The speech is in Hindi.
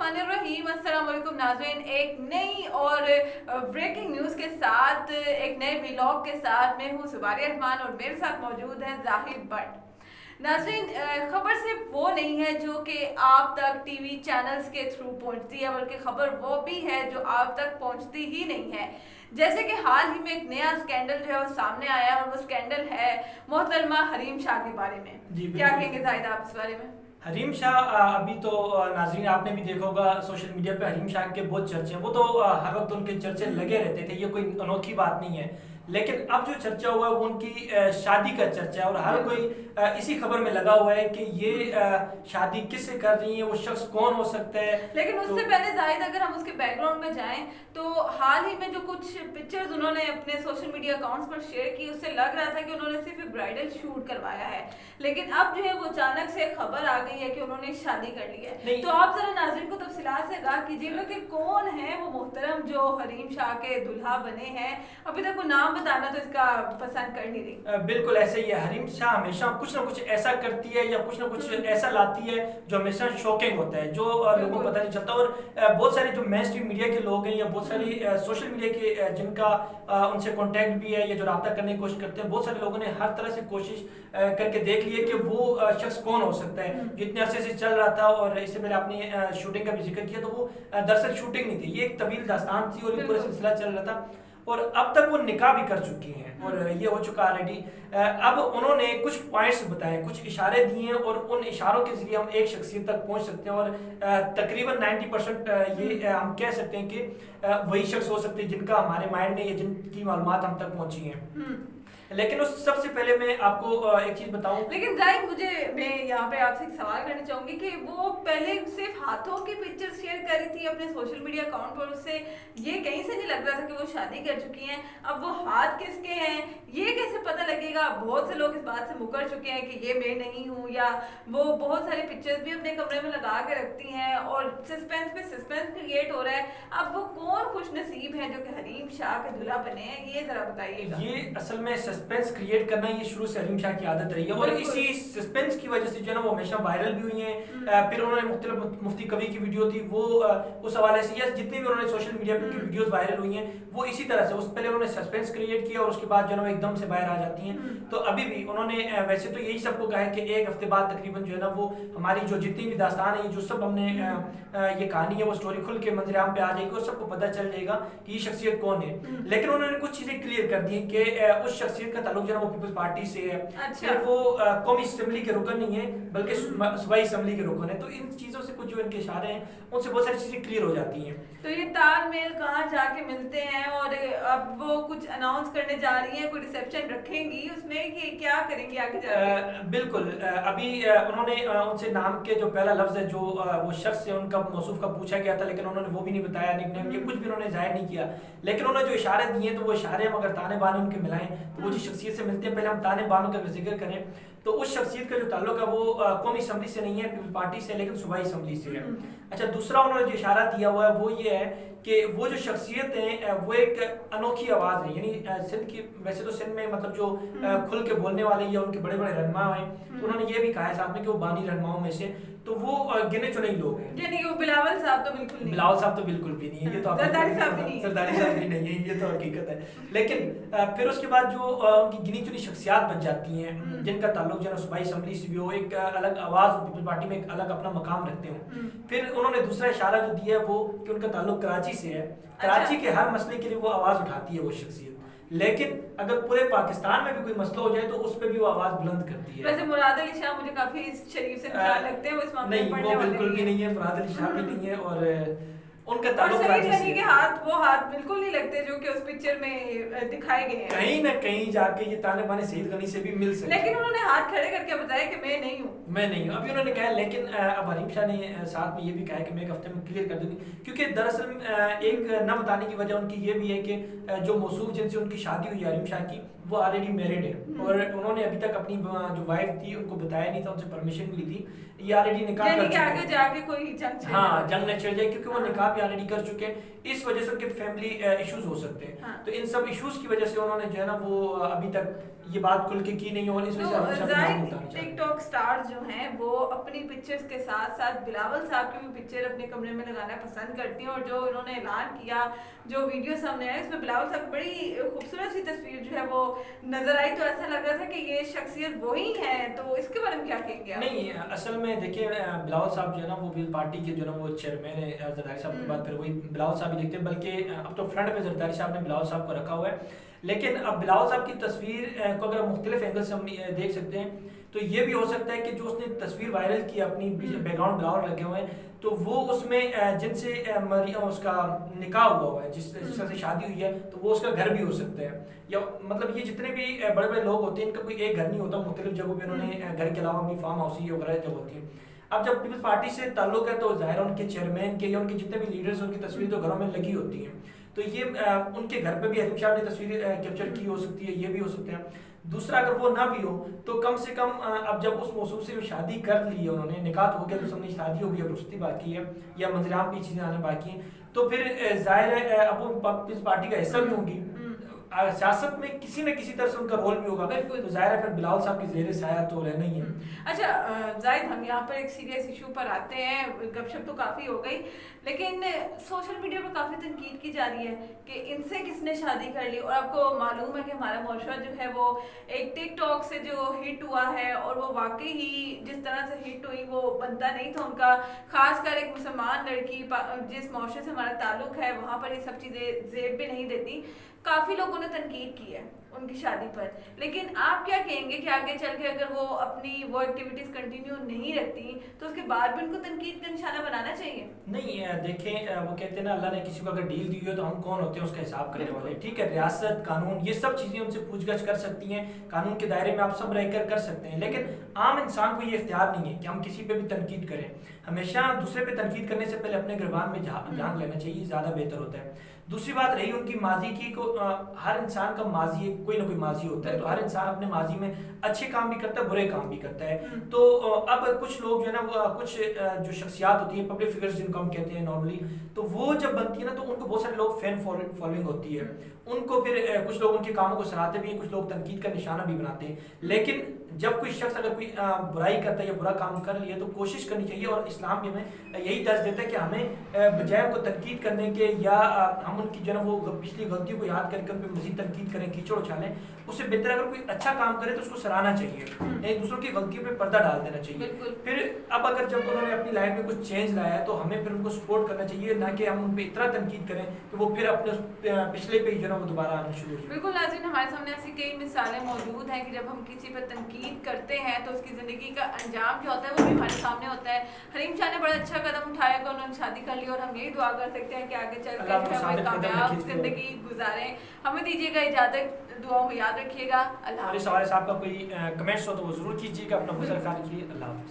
बिस्मिल्लाहिर्रहमानिर्रहीम। अस्सलाम वालेकुम नाज़रीन, एक नई और ब्रेकिंग न्यूज़ के साथ एक नए व्लॉग के साथ मैं हूँ सुबारिया रहमान और मेरे साथ मौजूद है जाहिर भट्ट। नाज़रीन, खबर सिर्फ वो नहीं है जो कि आप तक टीवी चैनल्स के थ्रू पहुंचती है, बल्कि खबर वो भी है जो आप तक पहुंचती ही नहीं है। जैसे कि हाल ही में एक नया स्कैंडल जो है वो सामने आया और वो स्कैंडल है मोहतरमा हरीम शाह के बारे में। क्या कहेंगे जाहिद आप इस बारे में? हरीम शाह अभी तो नाज़रीन आपने भी देखा होगा सोशल मीडिया पे हरीम शाह के बहुत चर्चे हैं। वो तो हर वक्त उनके चर्चे लगे रहते थे, ये कोई अनोखी बात नहीं है। लेकिन अब जो चर्चा हुआ है वो उनकी शादी का चर्चा है और हर कोई इसी खबर में लगा हुआ है कि ये शादी किससे कर रही है, वो शख्स कौन हो सकता है। लेकिन उससे पहले जाहिद अगर हम उसके बैकग्राउंड में जाएं तो हाल ही में जो कुछ पिक्चर्स उन्होंने अपने सोशल मीडिया अकाउंट्स पर शेयर की, उससे लग रहा था कि उन्होंने सिर्फ एक ब्राइडल शूट करवाया है। लेकिन अब जो है वो अचानक से खबर आ गई है कि उन्होंने शादी कर ली है। तो आप जरा नाज़रीन को तफसीलात से आगाह कीजिएगा कि कौन है वो मोहतरम जो हरीम शाह के दुल्हा बने हैं। अभी तक वो नाम बताना तो इसका पसंद कर नहीं रही। बिल्कुल ऐसे ही है। हरीम शाह हमेशा कुछ ना कुछ ऐसा करती है या कुछ ना कुछ ऐसा लाती है जो हमेशा शॉकिंग होता है, जो लोगों को पता नहीं चलता। और बहुत सारे जो मेन स्ट्रीम मीडिया के लोग हैं या बहुत सारी सोशल मीडिया के जिनका उनसे कांटेक्ट भी है या जो रब्ता करने की कोशिश करते हैं, बहुत सारे लोगों ने हर तरह से कोशिश करके देख ली है कि वो शख्स कौन हो सकता है जो इतने अरसे से चल रहा था। और इससे पहले आपने शूटिंग का भी जिक्र किया, तो वो दरअसल शूटिंग नहीं थी, ये एक तवील दास्तान थी और ये पूरा सिलसिला चल रहा था। और अब तक वो निकाह भी कर चुकी हैं और ये हो चुका ऑलरेडी। अब उन्होंने कुछ पॉइंट्स बताए, कुछ इशारे दिए हैं और उन इशारों के जरिए हम एक शख्सियत तक पहुंच सकते हैं। और तकरीबन 90% ये हम कह सकते हैं कि वही शख्स हो सकते हैं जिनका हमारे माइंड में या जिनकी मालूमात हम तक पहुंची हैं। लेकिन उस सबसे पहले मैं आपको एक चीज बताऊं। लेकिन जाहिद मैं यहाँ पे आपसे एक सवाल करना चाहूंगी कि वो पहले सिर्फ हाथों की पिक्चर शेयर कर रही थी अपने सोशल मीडिया अकाउंट पर, उससे ये कहीं से नहीं लग रहा था कि वो शादी कर चुकी हैं। अब वो हाथ किसके हैं ये कैसे पता लगेगा? बहुत से लोग इस बात से मुकर चुके हैं कि ये मैं नहीं हूँ, या वो बहुत सारे पिक्चर्स भी अपने कमरे में लगा के रखती हैं और सस्पेंस पे सस्पेंस क्रिएट हो रहा है। अब वो कौन खुश नसीब है जो कि हरीम शाह के दूल्हा बने हैं, ये जरा बताइएगा। ये असल में सस्पेंस क्रिएट करना ये शुरू से हरीम शाह की आदत रही है और इसी सस्पेंस की वजह से जो है ना वो हमेशा वायरल भी हुई हैं। फिर उन्होंने मुख्तलिफ मुफ्ती कवि की वीडियो थी वो उस हवाले से या जितनी भी उन्होंने सोशल मीडिया पर वीडियोस वायरल हुई हैं वो इसी तरह से उस पहले उन्होंने सस्पेंस क्रिएट किया और उसके बाद जो है एकदम से बाहर आ जाती हैं। तो अभी भी उन्होंने वैसे तो यही सबको कहा है कि एक हफ्ते बाद तकरीबन जो है ना वो हमारी जो जितनी भी दास्तान है, जो सब हमने ये कहानी है वो स्टोरी खुल के मंजराम पे आ जाएगी और सबको पता चल जाएगा कि ये शख्सियत कौन है। लेकिन उन्होंने कुछ चीजें क्लियर कर दी कि उस शख्सियत का ताल्लुक जो है वो पीपल्स पार्टी से है। अच्छा। फिर वो कौमी असेंबली के रुकन नहीं है बल्कि सूबाई असेंबली के रुकन है। तो इन चीजों से कुछ जो इनके इशारे हैं उनसे बहुत सारी चीजें क्लियर हो जाती हैं। तो ये तालमेल कहाँ जाके मिलते हैं और अब वो कुछ अनाउंस करने जा रही हैं, कोई रिसेप्शन रखेंगी उसमें कि क्या करेंगी आगे जाके? बिल्कुल अभी उन्होंने उनसे नाम के जो पहला लफ्ज है जो वो शख्स है उनका मौसूफ का पूछा गया था, लेकिन उन्होंने वो भी नहीं बताया, निकनेम ये कुछ भी उन्होंने जाहिर नहीं किया। लेकिन उन्होंने जो इशारे दिए तो वो इशारे हम अगर ताने बाने उनके मिलाएं तो वो जिस शख्सियत से मिलते हैं, पहले हम ताने बानों का जिक्र करें तो उस शख्सियत का जो ताल्लुक है वो कौमी असेंबली से नहीं है, पीपल्स पार्टी से, लेकिन सूबाई असेंबली से है। अच्छा, दूसरा उन्होंने जो इशारा दिया हुआ है वो ये है कि वो जो शख्सियत है वो एक अनोखी आवाज़ है। यानी सिंध की, वैसे तो सिंध में मतलब जो खुल के बोलने वाले या उनके बड़े बड़े रहनुमा हैं, तो उन्होंने ये भी कहा है साथ में कि वो बानी रहनुमाओं में से तो वो गिने चुने ही लोग हैं। यानी कि वो बिलावल साहब तो बिल्कुल नहीं, बिलावल साहब तो बिल्कुल भी नहीं है, ये तो सरदारी साहब भी नहीं है, सरदारी साहब भी नहीं है, ये तो हकीकत है। लेकिन फिर उसके बाद जो उनकी गिनी चुनी शख्सियात बन जाती हैं जिनका ताल्लुक जो है सूबाई असेंबली से भी हो, एक अलग आवाज़ पीपल्स पार्टी में एक अलग अपना मकाम रखते हो। फिर उन्होंने दूसरा इशारा जो दिया है वो कि उनका ताल्लुक कराची से है। कराची के हर मसले के लिए वो आवाज़ उठाती है वो शख्सियत, लेकिन अगर पूरे पाकिस्तान में भी कोई मसला हो जाए तो उस पे भी वो आवाज बुलंद करती है। वैसे मुराद अली शाह मुझे काफी शरीफ से लगते हैं, वो इस मामले में नहीं, वो बिल्कुल भी नहीं है, मुराद अली शाह भी नहीं है और उनका ताल्लुक कराची से के हाथ बिल्कुल नहीं लगते जो कि उस पिक्चर में दिखाए गए हैं। कहीं ना कहीं जाके ये ताने बाने सईद गनी से भी मिल सकते, लेकिन उन्होंने हाथ खड़े करके बताया कि मैं नहीं हूँ, मैं नहीं हूँ। अभी उन्होंने कहा, लेकिन अब हरीम शाह ने साथ में ये भी कहा है कि मैं एक हफ्ते में क्लियर कर दूंगी, क्योंकि दरअसल एक न बताने की वजह उनकी ये भी है कि जो मौसूफ जिनसे उनकी शादी हुई हरीम शाह की वो ऑलरेडी मैरिड है और उन्होंने अभी तक अपनी जो वाइफ थी उनको बताया नहीं था, उनसे परमिशन मिली थी, ये ऑलरेडी निकाह कर चुके हैं। आगे जाके कोई जंग हाँ, जंग न छिड़ जाए, क्योंकि वो निकाह भी ऑलरेडी कर चुके हैं, इस वजह से उनके फैमिली इश्यूज हो सकते हैं। तो इन सब इश्यूज की वजह से उन्होंने जो है ना वो अभी तक ये बात खुल के की नहीं, और इस वजह से टिकटॉक स्टार्स जो हैं वो अपनी पिक्चर्स के साथ साथ बिलावल साहब की भी पिक्चर अपने कमरे में लगाना पसंद करती हैं, और जो इन्होंने ऐलान किया, जो वीडियो सामने आया, इसमें बिलावल साहब बड़ी खूबसूरत सी तस्वीर जो है वो नजर आई, तो ऐसा लग रहा था कि ये शख्सियत वही है। तो इसके बारे में क्या कहेंगे आप? नहीं, असल में देखिए बिलावल साहब जो है ना वो पार्टी के जो है ना वो चेयरमैन है जरदारी साहब के बाद, फिर वही बिलावल साहब ही दिखते हैं, बल्कि अब तो फ्रंट पे जरदारी साहब ने बिलावल साहब को रखा हुआ है। लेकिन अब बिलावल साहब की तस्वीर को अगर मुख्तलिफ एंगल से हम देख सकते हैं, तो ये भी हो सकता है कि जो उसने तस्वीर वायरल की अपनी बैकग्राउंड ब्लावर लगे हुए हैं, तो वो उसमें जिनसे उसका निकाह हुआ है, जिस से शादी हुई है, तो वो उसका घर भी हो सकता है, या मतलब ये जितने भी बड़े बड़े लोग होते हैं इनका कोई एक घर नहीं होता, मुख्तलिफ जगहों पे उन्होंने घर के अलावा भी फार्म हाउस वगैरह जब होती है। अब जब पीपल्स पार्टी से ताल्लुक है तो जाहिर उनके चेयरमैन के या उनके जितने भी लीडर्स उनकी तस्वीर तो घरों में लगी होती है, तो ये उनके घर पे भी हरीम साहब ने तस्वीर कैप्चर की हो सकती है, ये भी हो सकते हैं। दूसरा, अगर वो ना भी हो तो कम से कम अब जब उस मौसम से शादी कर ली है उन्होंने, निकाह हो गया, तो सबने शादी हो गई, अब रुश्ती बाकी है या मंजराम की चीज़ें आने बाकी हैं, तो फिर जाहिर है अब वो पीपल्स पार्टी का हिस्सा भी होंगी, सियासत में किसी न किसी तरह से उनका रोल भी होगा, तो जाहिर है फिर बिलावल साहब की ज़ेरे साया तो रहना ही है। अच्छा जाहिद, हम यहाँ पर एक सीरियस इशू पर आते हैं, गपशप तो काफ़ी हो गई, लेकिन सोशल मीडिया पर काफ़ी तनकीद की जा रही है कि इनसे किसने शादी कर ली, और आपको मालूम है कि हमारा मुआशरा जो है वो एक टिकटॉक से जो हिट हुआ है, और वो वाकई ही जिस तरह से हिट हुई वो बनता नहीं था उनका, खासकर एक मुसलमान लड़की जिस मुआशरे से हमारा ताल्लुक है वहाँ पर ये सब चीज़ें जेब भी नहीं देती। काफ़ी लोगों ने तनकीद की है उनकी शादी पर, लेकिन आप क्या कहेंगे कि आगे चल के अगर वो अपनी वो एक्टिविटीज कंटिन्यू नहीं रखती तो उसके बाद भी उनको तनकीद का निशाना बनाना चाहिए? नहीं, देखें वो कहते हैं ना, अल्लाह ने किसी को अगर डील दी हो तो हम कौन होते हैं उसका हिसाब करने वाले। ठीक है, रियासत, कानून, ये सब चीज़ें उनसे पूछगछ कर सकती हैं, कानून के दायरे में आप सब रहकर कर सकते हैं, लेकिन आम इंसान को ये इख्तियार नहीं है कि हम किसी पे भी तनकीद करें। हमेशा दूसरे पे तनकीद करने से पहले अपने गिरबान में झांक लेना चाहिए, ज़्यादा बेहतर होता है। दूसरी बात रही उनकी माजी की, को हर इंसान का माजी कोई ना कोई माजी होता है, तो हर इंसान अपने माजी में अच्छे काम भी करता है, बुरे काम भी करता है। तो अब कुछ लोग जो है ना कुछ जो शख्सियात होती है, पब्लिक फिगर्स जिनको हम कहते हैं नॉर्मली, तो वो जब बनती है ना तो उनको बहुत सारे लोग फैन फॉलोइंग होती है, उनको फिर कुछ लोग उनके कामों को सराहते भी हैं, कुछ लोग तनकीद का निशाना भी बनाते हैं। लेकिन जब कोई शख्स अगर कोई बुराई करता है या बुरा काम कर लिया तो कोशिश करनी चाहिए, और इस्लाम भी हमें यही दर्ज देता है कि हमें बजाय उनको तनकीद करने के या हम उनकी जो है वो पिछली गलतियों को याद करके उन पर मजीद तनकीद करें, कीचड़ उछालें, उससे बेहतर अगर कोई अच्छा काम करे तो उसको सराहना चाहिए, एक दूसरों की गलतियों पे पर्दा डाल देना चाहिए। फिर अब अगर जब उन्होंने अपनी लाइफ में कुछ चेंज लाया है तो हमें फिर उनको सपोर्ट करना चाहिए, ना कि हम उन पर इतना तनकीद करें कि वो फिर अपने पिछले पे जो है वो दोबारा आना शुरू हो। बिल्कुल नाज़रीन, हमारे सामने ऐसी कई मिसालें मौजूद हैं कि जब हम किसी पर तनकीद करते हैं तो उसकी ज़िंदगी का अंजाम जो होता है वो भी हमारे सामने होता है। हरीम शाह ने बड़ा अच्छा कदम उठाया कि उन्होंने शादी कर ली, और हम यही दुआ कर सकते हैं कि आगे चल कर कामयाब जिंदगी गुजारें। हमें दीजिएगा इजाज़त, दुआओं में याद रखिएगा। अल्लाह। हमारे साहब का कोई कमेंट्स हो तो वो जरूर कीजिएगा, अपना गुजर कीजिए। अल्लाह हाफ़िज़।